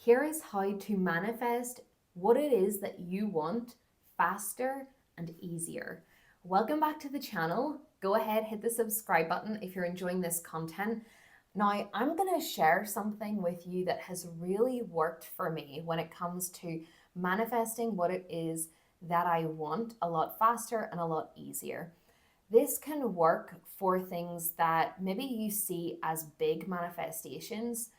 Here is how to manifest what it is that you want faster and easier. Welcome back to the channel. Go ahead, hit the subscribe button if you're enjoying this content. Now, I'm going to share something with you that has really worked for me when it comes to manifesting what it is that I want a lot faster and a lot easier. This can work for things that maybe you see as big manifestations.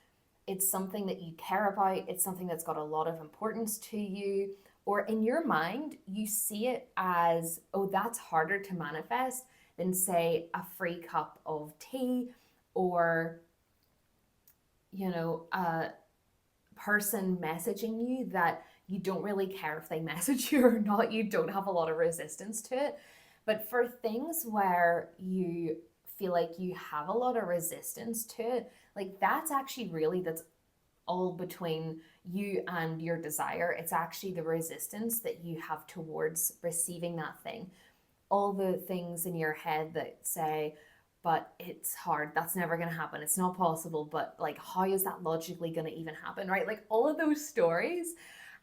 It's something that you care about, it's something that's got a lot of importance to you, or in your mind, you see it as, oh, that's harder to manifest than, say, a free cup of tea or, a person messaging you that you don't really care if they message you or not, you don't have a lot of resistance to it. But for things where you feel like you have a lot of resistance to it, like that's all between you and your desire. It's actually the resistance that you have towards receiving that thing. All the things in your head that say, but it's hard, that's never going to happen, it's not possible, but like, how is that logically going to even happen, right? Like all of those stories.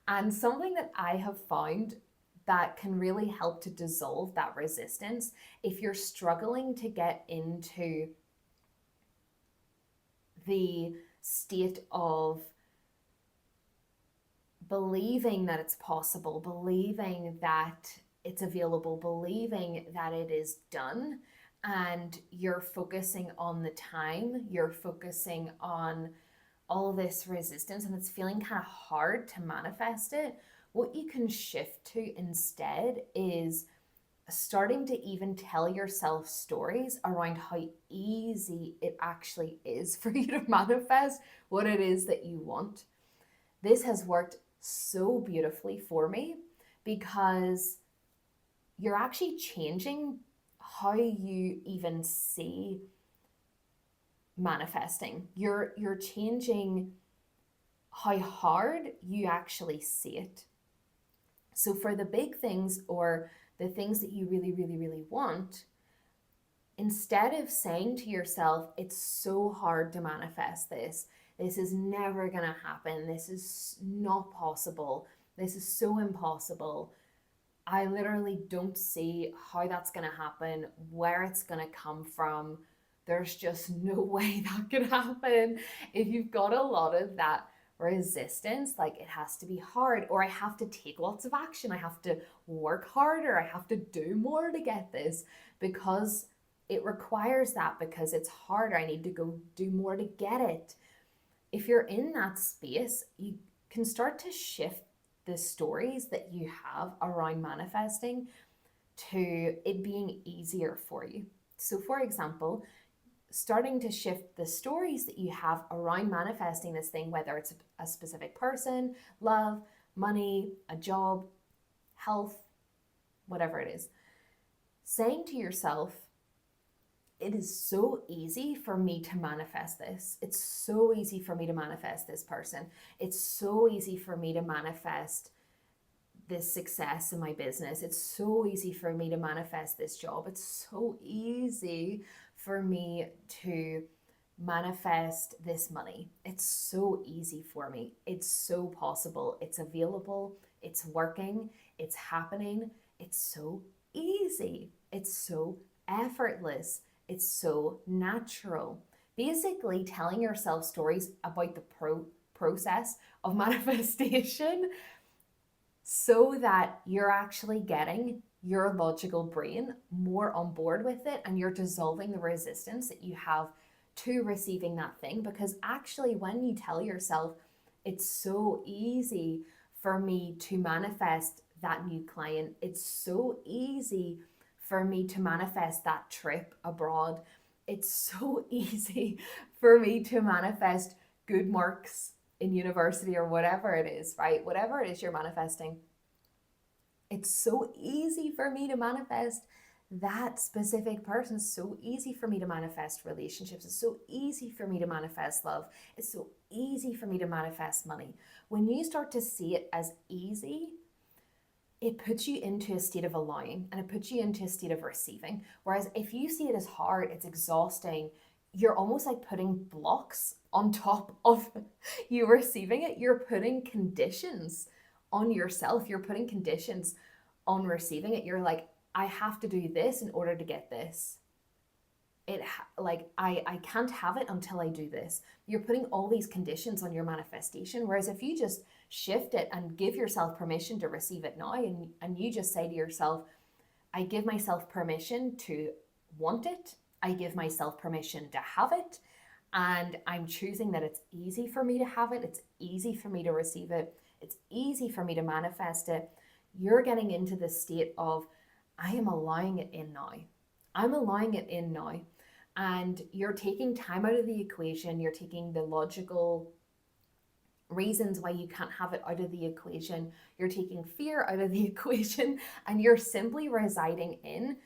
And something that I have found that can really help to dissolve that resistance, if you're struggling to get into the state of believing that it's possible, believing that it's available, believing that it is done, and you're focusing on the time, you're focusing on all this resistance, and it's feeling kind of hard to manifest it, what you can shift to instead is starting to even tell yourself stories around how easy it actually is for you to manifest what it is that you want. This has worked so beautifully for me because you're actually changing how you even see manifesting. You're changing how hard you actually see it. So for the big things or the things that you really, really, really want, instead of saying to yourself, it's so hard to manifest this is never going to happen, this is not possible, this is so impossible, I literally don't see how that's going to happen, where it's going to come from, there's just no way that could happen. If you've got a lot of that resistance, like it has to be hard, or I have to take lots of action, I have to work harder, I have to do more to get this because it requires that, because it's harder, I need to go do more to get it. If you're in that space, you can start to shift the stories that you have around manifesting to it being easier for you. So for example, starting to shift the stories that you have around manifesting this thing, whether it's a specific person, love, money, a job, health, whatever it is, saying to yourself, it is so easy for me to manifest this. It's so easy for me to manifest this person. It's so easy for me to manifest this success in my business. It's so easy for me to manifest this job. It's so easy for me to manifest this money. It's so easy for me. It's so possible. It's available. It's working. It's happening. It's so easy. It's so effortless. It's so natural. Basically, telling yourself stories about the process of manifestation so that you're actually getting your logical brain more on board with it, and you're dissolving the resistance that you have to receiving that thing. Because actually, when you tell yourself, it's so easy for me to manifest that new client, it's so easy for me to manifest that trip abroad, it's so easy for me to manifest good marks in university or whatever it is, right? Whatever it is you're manifesting, it's so easy for me to manifest that specific person. It's so easy for me to manifest relationships. It's so easy for me to manifest love. It's so easy for me to manifest money. When you start to see it as easy, it puts you into a state of allowing, and it puts you into a state of receiving. Whereas if you see it as hard, it's exhausting, you're almost like putting blocks on top of you receiving it. You're putting conditions on yourself. You're putting conditions on receiving it. You're like, I have to do this in order to get this. I can't have it until I do this. You're putting all these conditions on your manifestation. Whereas if you just shift it and give yourself permission to receive it now, and you just say to yourself, I give myself permission to want it. I give myself permission to have it. And I'm choosing that it's easy for me to have it. It's easy for me to receive it. It's easy for me to manifest it. You're getting into the state of, I am allowing it in now. I'm allowing it in now. And you're taking time out of the equation. You're taking the logical reasons why you can't have it out of the equation. You're taking fear out of the equation, and you're simply residing in,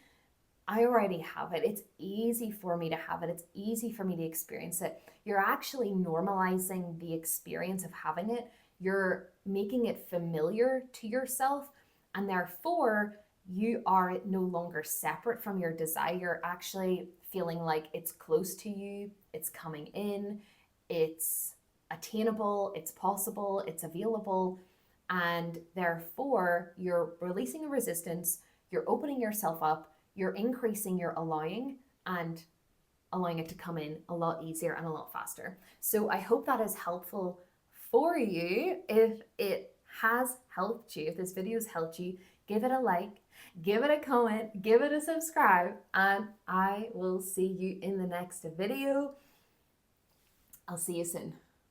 I already have it. It's easy for me to have it. It's easy for me to experience it. You're actually normalizing the experience of having it. You're making it familiar to yourself, and therefore you are no longer separate from your desire. You're actually feeling like it's close to you, it's coming in, it's attainable, it's possible, it's available, and therefore you're releasing a resistance, you're opening yourself up, you're increasing your allowing, and allowing it to come in a lot easier and a lot faster. So I hope that is helpful for you. If it has helped you, if this video has helped you, give it a like, give it a comment, give it a subscribe, and I will see you in the next video. I'll see you soon.